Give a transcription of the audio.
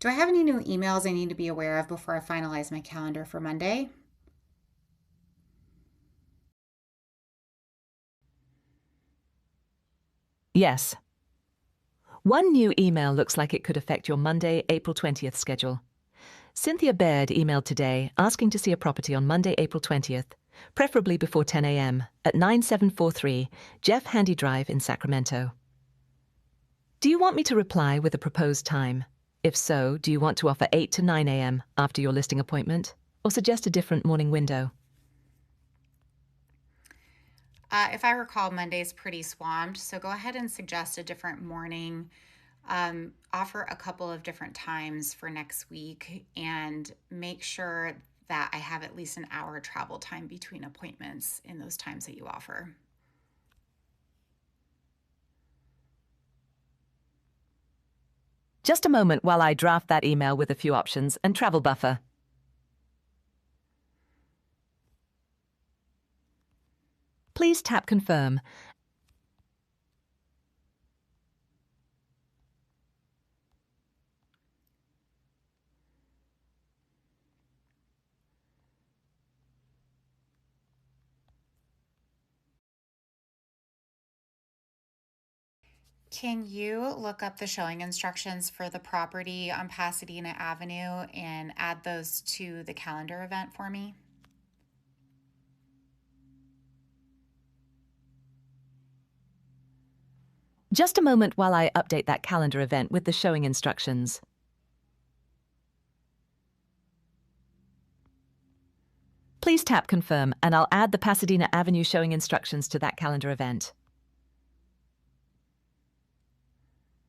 Do I have any new emails I need to be aware of before I finalize my calendar for Monday? Yes. One new email looks like it could affect your Monday, April 20th schedule. Cynthia Baird emailed today asking to see a property on Monday, April 20th, preferably before 10 a.m. at 9743 Jeff Handy Drive in Sacramento. Do you want me to reply with a proposed time? If so, do you want to offer 8 to 9 a.m. after your listing appointment, or suggest a different morning window? If I recall, Monday's pretty swamped, so go ahead and suggest a different morning. Offer a couple of different times for next week and make sure that I have at least an hour travel time between appointments in those times that you offer. Just a moment while I draft that email with a few options and travel buffer. Please tap Confirm. Can you look up the showing instructions for the property on Pasadena Avenue and add those to the calendar event for me? Just a moment while I update that calendar event with the showing instructions. Please tap Confirm, and I'll add the Pasadena Avenue showing instructions to that calendar event.